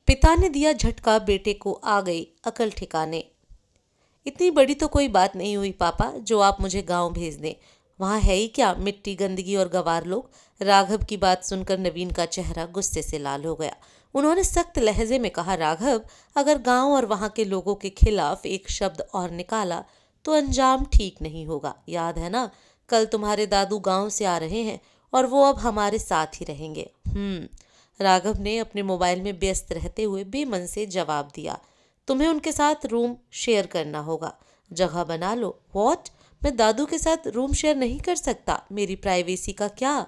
पिता ने दिया झटका, बेटे को आ गई अकल ठिकाने। इतनी बड़ी तो कोई बात नहीं हुई पापा जो आप मुझे गांव भेज दें। वहाँ है ही क्या, मिट्टी, गंदगी और गंवार लोग। राघव की बात सुनकर नवीन का चेहरा गुस्से से लाल हो गया। उन्होंने सख्त लहजे में कहा, राघव, अगर गांव और वहाँ के लोगों के खिलाफ एक शब्द और निकाला तो अंजाम ठीक नहीं होगा। याद है ना, कल तुम्हारे दादू गांव से आ रहे हैं और वो अब हमारे साथ ही रहेंगे। राघव ने अपने मोबाइल में व्यस्त रहते हुए बेमन से जवाब दिया। तुम्हें उनके साथ रूम शेयर करना होगा, जगह बना लो। व्हाट? मैं दादू के साथ रूम शेयर नहीं कर सकता, मेरी प्राइवेसी का क्या?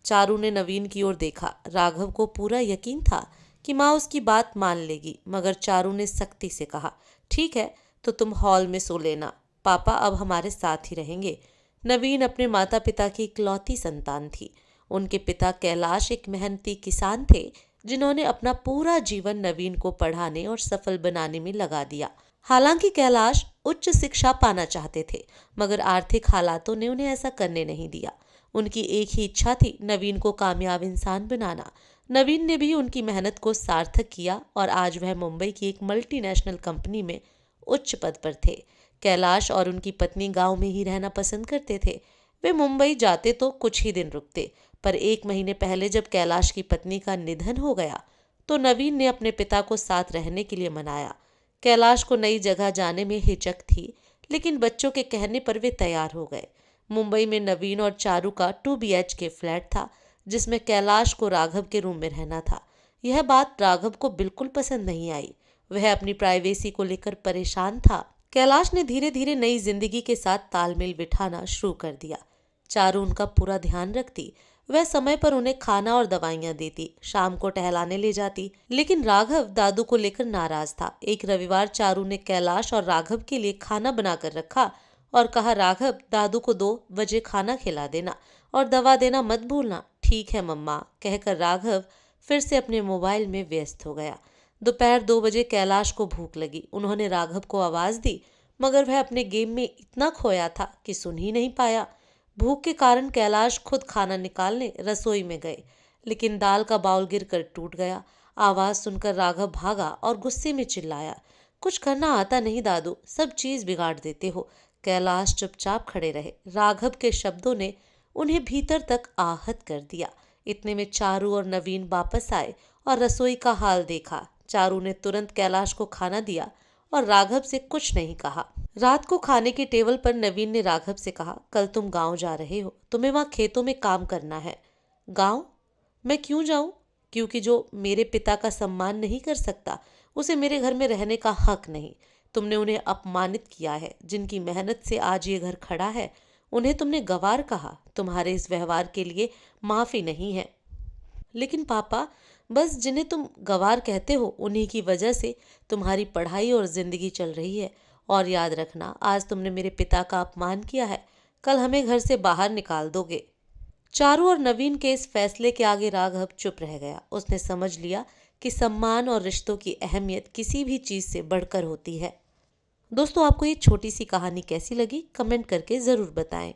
चारू ने नवीन की ओर देखा। राघव को पूरा यकीन था कि माँ उसकी बात मान लेगी, मगर चारू ने सख्ती से कहा, ठीक है, तो तुम हॉल में सो लेना, पापा अब हमारे साथ ही रहेंगे। नवीन अपने माता पिता की इकलौती संतान थी। उनके पिता कैलाश एक मेहनती किसान थे जिन्होंने अपना पूरा जीवन नवीन को पढ़ाने और सफल बनाने में लगा दिया। हालांकि कैलाश उच्च शिक्षा पाना चाहते थे, मगर आर्थिक हालातों ने उन्हें ऐसा करने नहीं दिया। उनकी एक ही इच्छा थी, नवीन को कामयाब इंसान बनाना। नवीन ने भी उनकी मेहनत को सार्थक किया और आज वह मुंबई की एक मल्टीनेशनल कंपनी में उच्च पद पर थे। कैलाश और उनकी पत्नी गांव में ही रहना पसंद करते थे। वे मुंबई जाते तो कुछ ही दिन रुकते, पर 1 महीने पहले जब कैलाश की पत्नी का निधन हो गया तो नवीन ने अपने पिता को साथ रहने के लिए मनाया। कैलाश को नई जगह जाने में हिचक थी, लेकिन बच्चों के कहने पर वे तैयार हो गए। मुंबई में नवीन और चारू का 2 BHK फ्लैट था, जिसमें कैलाश को राघव के रूम में रहना था। यह बात राघव को बिल्कुल पसंद नहीं आई। वह अपनी प्राइवेसी को लेकर परेशान था। कैलाश ने धीरे धीरे नई जिंदगी के साथ तालमेल बिठाना शुरू कर दिया। चारू उनका पूरा ध्यान रखती, वह समय पर उन्हें खाना और दवाइयां देती, शाम को टहलाने ले जाती। लेकिन राघव दादू को लेकर नाराज था। एक रविवार चारू ने कैलाश और राघव के लिए खाना बनाकर रखा और कहा, राघव, दादू को 2 बजे खाना खिला देना और दवा देना मत भूलना। ठीक है मम्मा, कहकर राघव फिर से अपने मोबाइल में व्यस्त हो गया। दोपहर 2 बजे कैलाश को भूख लगी। उन्होंने राघव को आवाज दी, मगर वह अपने गेम में इतना खोया था कि सुन ही नहीं पाया। भूख के कारण कैलाश खुद खाना निकालने रसोई में गए, लेकिन दाल का बाउल गिरकर टूट गया। आवाज सुनकर राघव भागा और गुस्से में चिल्लाया, कुछ करना आता नहीं दादू, सब चीज बिगाड़ देते हो। कैलाश चुपचाप खड़े रहे। राघव के शब्दों ने उन्हें भीतर तक आहत कर दिया। इतने में चारू और नवीन वापस आए और रसोई का हाल देखा। चारू ने तुरंत कैलाश को खाना दिया और राघव से कुछ नहीं कहा। रात को खाने की टेबल पर नवीन ने राघव से कहा, कल तुम गांव जा रहे हो, तुम्हें वहां खेतों में काम करना है। गांव? मैं क्यों जाऊं? क्योंकि जो मेरे पिता का सम्मान नहीं कर सकता, उसे मेरे घर में रहने का हक नहीं। तुमने उन्हें अपमानित किया है। जिनकी मेहनत से आज ये घर खड़ा है, उन्हें तुमने गंवार कहा। तुम्हारे इस व्यवहार के लिए माफी नहीं है। लेकिन पापा, बस जिन्हें तुम गंवार कहते हो उन्हीं की वजह से तुम्हारी पढ़ाई और जिंदगी चल रही है। और याद रखना, आज तुमने मेरे पिता का अपमान किया है, कल हमें घर से बाहर निकाल दोगे। चारू और नवीन के इस फैसले के आगे राघव चुप रह गया। उसने समझ लिया कि सम्मान और रिश्तों की अहमियत किसी भी चीज से बढ़कर होती है। दोस्तों, आपको ये छोटी सी कहानी कैसी लगी, कमेंट करके जरूर बताएं।